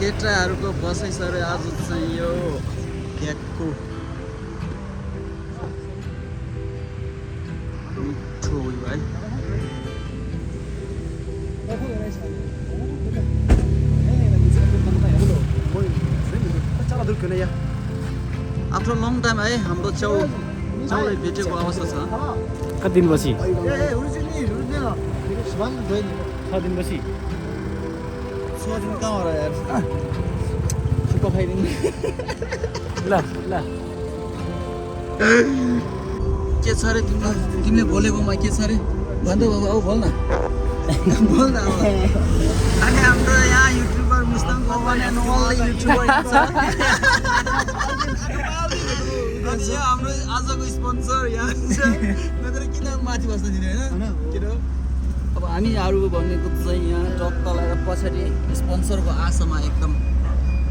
केटाहरूको बसाइ सर आज चाहिँ यो क्याकको मिठो हो भाइ आफ्टर लङ टाइम है हाम्रो चाउले भेटेको अवस्था छ कति दिनपछि 6 दिनपछि 6 दिन कहाँ हो र यार सुक्खा खाइदिनु ल ल के छ रे तिमीले बोलेकोमा के छ रे भन्दै बाबा आऊ बोल न बोल न अब अनि हाम्रो यहाँ YouTuber Mustang company Nowal YouTuber छ अनि यहाँ हाम्रो आजको स्पोन्सर यहाँ छ नत्र किन माथि बस्न दिने हैन किन अब हामीहरू भनेको चाहिँ यहाँ टक्क लगाएर पछाडि स्पोन्सरको आशामा एकदम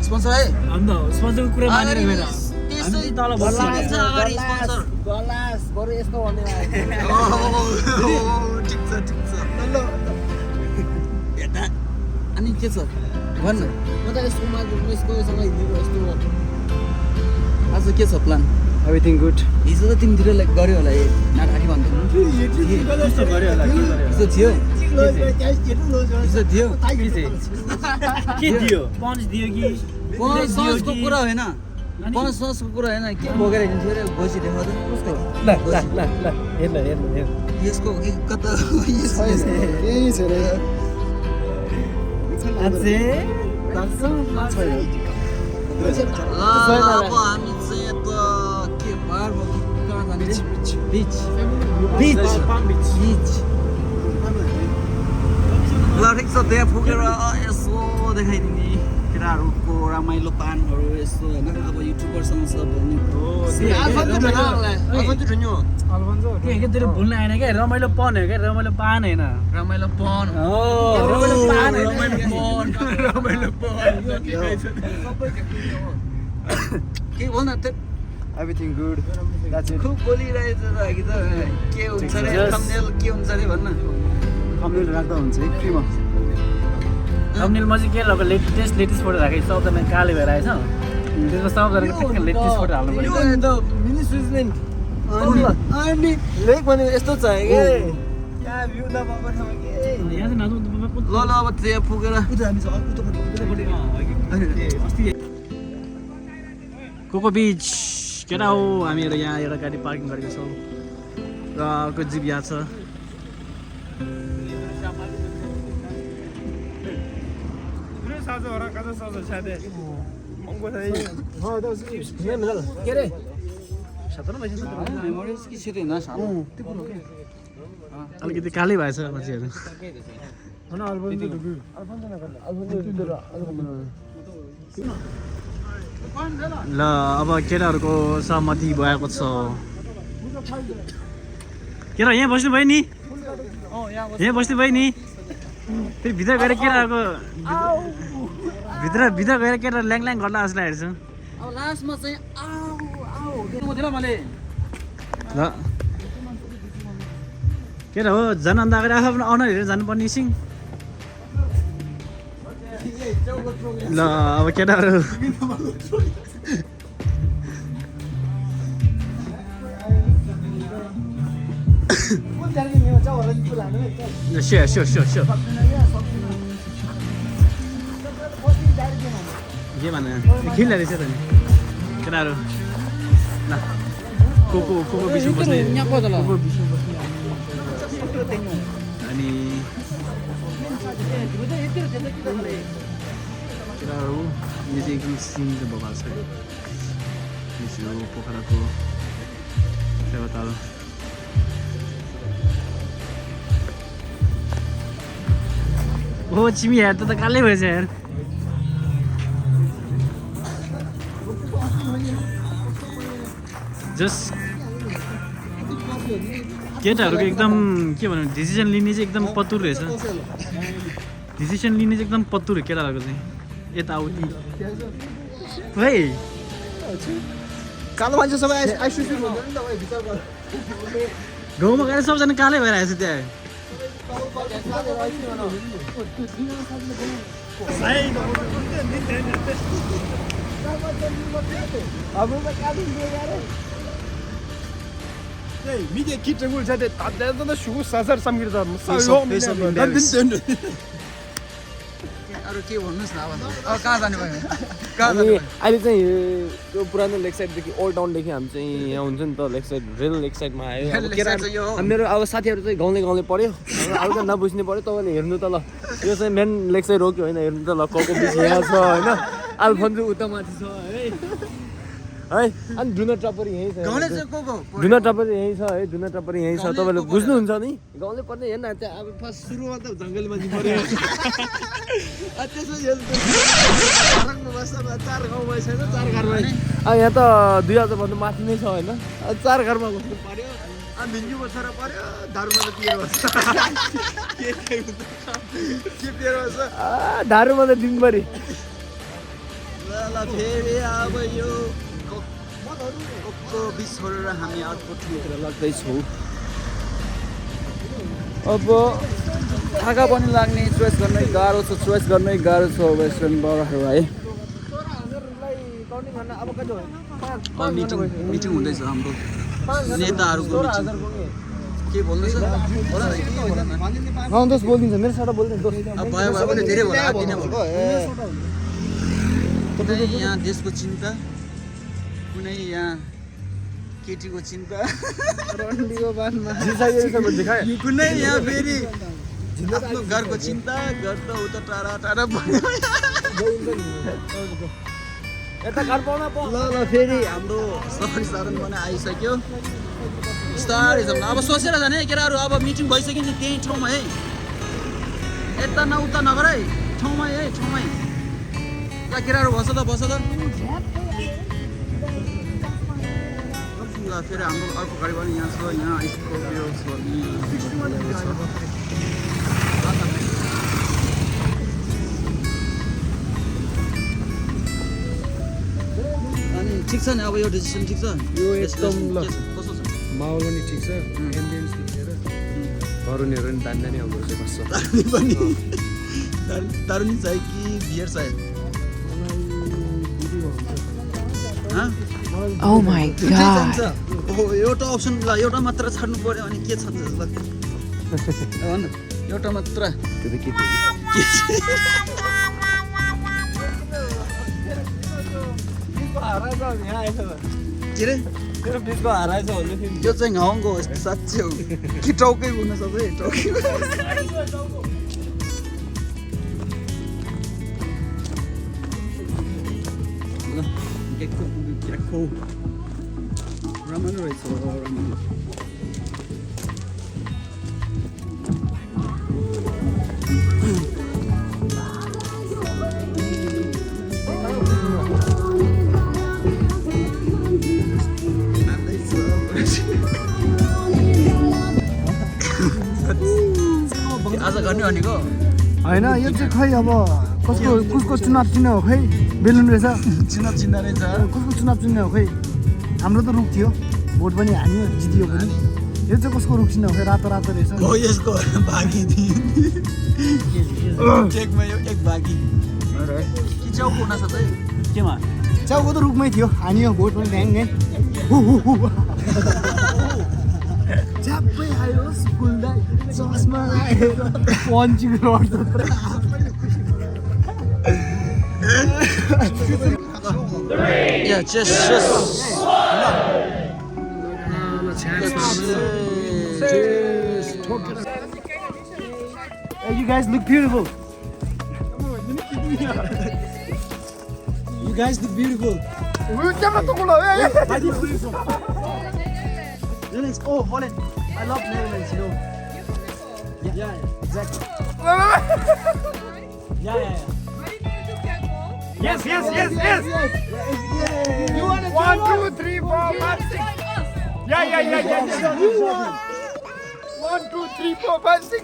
स्पोन्सर है अन्त स्पोन्सरको कुरा मानेर गएर त्यसै तल बस्छ अगाडि स्पोन्सर गलास बरु यस्तो भन्दै ठिक छ ल यता अनि के छ भन्न म त यसकोसँग हिँडेको यस्तो आज के छ प्लान एभ्रिथिङ गुड हिजो त तिमीतिर गऱ्यो होला ए नाटक भन्थ्यो कस्तो गऱ्यो होला हिजो थियो हिजो थियो के दियो पन्च दियो कि ससको कुरा होइन ससको कुरा होइन के बोकेर हिँड्थ्यो रे बसी देखाउँछ कस्तो ल ल ल ल हेर्न यसको कता यही छ रे अझै अब हामी चाहिँ यता के पार कहाँ जाने बिच ल ठिक छ त्यहाँ पुगेर यसो देखाइदिने केटाहरूको रमाइलो पानहरू यसो होइन अब युट्युबरसँग सब तेरो भुल्न आएन क्या रमाइलो पन हो क्या रमाइलो पान होइन रमाइलो पन के बोल्न एभ्रिथिङ गुड खुब बोलिरहेछ त कि त के हुन्छ रे थम्बनेल के हुन्छ रे भन्न थम्बनेल राख्दा हुन्छ है फ्रीमा थम्बनेलमा चाहिँ के लगाएको लेटेस्ट फोटो राखेको सबजना काले भएर आएछ त्यसमा सबजनाको ठ्याक्क लेटेस्ट फोटो हाल्नु पर्यो मिनी स्विजरल्यान्ड अनि लेक भने यस्तो छ के यहाँ भ्यू नपाएको ठाउँमा के यहाँ चाहिँ नाच्नु ल अब त्यहाँ पुगेर कोको बिच केटा हो हामीहरू यहाँ एउटा गाडी पार्किङ गरेको छौँ र अर्को जिप यहाँ छ के रे अलिकति कालै भएछ मान्छेहरू ल अब केटाहरूको सहमति भएको छ केटा यहाँ बस्नु भयो नि यहाँ बस्नु भयो नि फेरि भित्र गएर केटाहरूको भित्र गएर केटा ल्याङ गर्ला जस्तो लागेको छ अब लास्टमा चाहिँ मैले ल केटा हो झन् अन्त अगाडि आफ्नो अनुहार हेरेर जानुपर्ने सिङ ल अब केटाहरू स्योर के भन खेल्दा रहेछ त नि केटाहरू ल को बिचमा बस्ने अनि केटाहरू यो चाहिँ एकदम सिन चाहिँ भइरहेको छ यो पोखराको फेवाताल ओ चिमी हेर त कालै भएछ यार जस्ट केटाहरूको एकदम के भनौँ डिसिजन लिने चाहिँ एकदम पत्तुर रहेछ डिसिसन लिने चाहिँ एकदम पत्तुर केटाहरूको चाहिँ यताउति है कालो मान्छे सबै आइसुसु भन्छ नि त भाइ विचार गर गाउँमा गएर सबजना कालै भइरहेको छ त्यहाँ Hey, media kids will say that the shoes Sazar Samir. अरू के भन्नुहोस् न अब कहाँ जाने भयो कहाँ जाने भयो अहिले चाहिँ यो पुरानो लेक साइडदेखि ओल्ड टाउनदेखि हामी चाहिँ यहाँ हुन्छ नि त लेक साइड रेल लेक साइडमा आयो मेरो अब साथीहरू चाहिँ गाउँले गाउँले पढ्यो अब त नबुझ्ने पऱ्यो तपाईँले हेर्नु त ल यो चाहिँ मेन लेक साइड हो कि होइन हेर्नु त ल कको बिच यहाँ छ होइन अल्फन्जो उता माथि छ है अनि डुना टपरी यहीँ छ डुना टपरी यहीँ छ है डुना टपरी यहीँ छ तपाईँले बुझ्नुहुन्छ नि गाउँले पर्ने हेर्न त्यहाँ अब फर्स्ट सुरुमा त जङ्गलमा पऱ्यो चार गाउँ भइसक्यो चार घरमा यहाँ त 2000 भन्दा माथि नै छ होइन चार घरमा बस्नु पर्यो अनि भिन्जु बसेर पर्यो दारूमा त पिएर बस्छ के पिएर बस्छ दारूमा त दिनभरि ल फेरि अब यो कोको बिच छोडेर हामी अर्को ठाउँतिर लाग्दैछौँ अब थाका पनि लाग्ने चोइस गर्नै गाह्रो छ वेस्ट बेङ्गलहरू है मिटिङ हुँदैछ हाम्रो नेताहरूको के भन्दैछ दोस्त बोलिदिन्छ मेरो साथ बोलिदिन्छ अब भयो भने धेरै होला दिने भयो कुनै यहाँ देशको चिन्ता कुनै यहाँ केटीको चिन्ता कुनै यहाँ फेरि आफ्नो घरको चिन्ता घर त उता टाढा टाढा ल फेरि हाम्रो सहरी साधन पनि आइसक्यो बिस्तारै जाउँ अब सोचेर जाने केटाहरू अब मिटिङ भइसक्यो नि त्यही ठाउँमा है यता न उता नगर है ठाउँमै ल केटाहरू बस त ल फेरि हाम्रो अर्को गाडी पनि यहाँ छ यहाँ स्कर्पियो अनि ठिक छ नि अब यो डिसिसन ठिक छ यो एकदम ल कस्तो छ माहौल पनि ठिक छ एम्बियन्स लिएर तरुनीहरू पनि दानी आउँदो रहेछ बस्छ तरुनी चाहिँ कि बियर चाहिँ Oh my god. एउटा अप्सन ल एउटा मात्र छाड्नु पर्यो अनि के छ त भन एउटा मात्र त्यो त के के रे मेरो बिचको हराएछ भन्दै थियो यो चाहिँ घाउको हो साँच्चै हो कि टाउकै हुन सक्छ है टाउकै रमाइलो रहेछ रमाइलो आज गर्ने भनेको होइन यो चाहिँ खै अब कसको चुनाव चिन्ह हो खै बेलुन रहेछ चुनाव चिन्ह रहेछ कसको चुनाव चिन्ह हो खै हाम्रो त रुख थियो भोट पनि हान्यो जितियो पनि यो चाहिँ कसको रुख चिन्ह हो खै रातो रातो रहेछ हो यसको भागी चेकमा यो एक भागी कि चौक हुन सक्छ है केमा चाउको त रुखमै थियो हानियो भोट पनि ढ्याङ झ्याप्पै आयो स्कुललाई चस्मा लगाएर पन्चीको रड जत्रा Yeah, just. Hey, you guys look beautiful. You guys look beautiful. Netherlands. Oh, Holland. I love Netherlands, you know. Yeah, exactly. Yeah. Yes. You want to 1, 2, 3, 4, 5, 6. Yeah. 1, 2, 3, 4, 5, 6.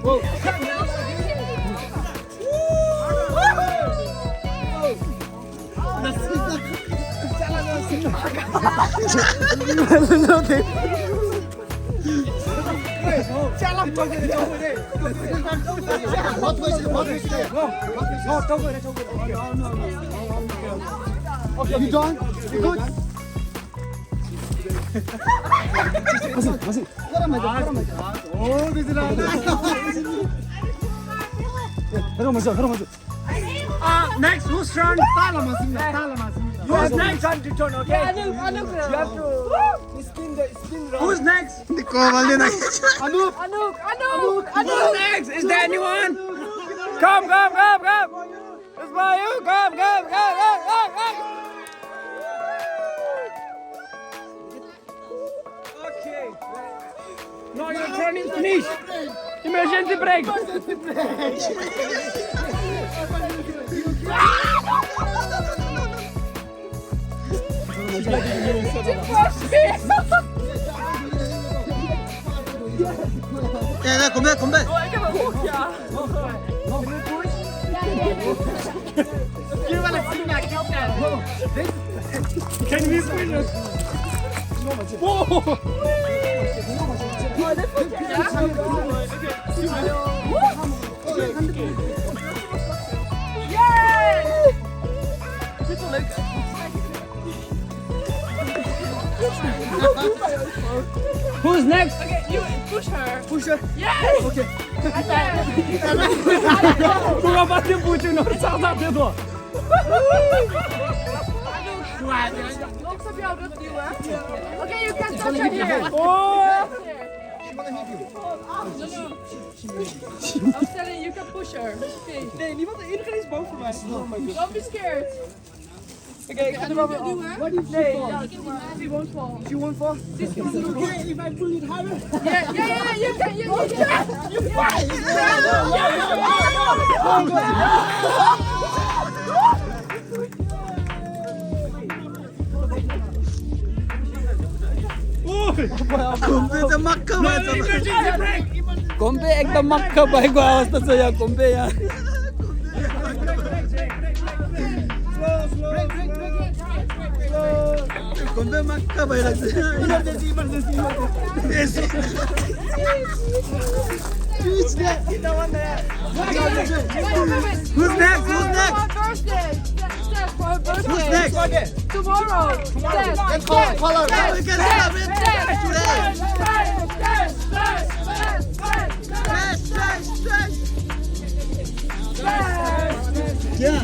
You done? You good? Oh, this is next, who's turn? Who's next? Turn to turn, okay? You have to spin round. Who's next? Anoop. Who's next? Is there anyone? Come. It's by you. Come. Okay. Now your turn is finished. Emergency brake. 야, 건배. Can we spin it? Who's next? Okay, you push her. Push her. Yes! Okay. Looks up your good view, huh? Okay, you can touch her here. Oh! I was telling you, you can push her. Okay. Don't be scared. Okay, I don't know what do she won't fall. She won't fall. This is okay if I pull it harder. Yeah, you can. You fight! 건배 좀 막혀 봤잖아. 건배 एकदम मक्ख भएको अवस्था छ यहाँ 건배 यहाँ. 건배 मक्ख भइरहेको छ. Who's next? Who's next? Tomorrow. Call her. We can celebrate today. Yeah.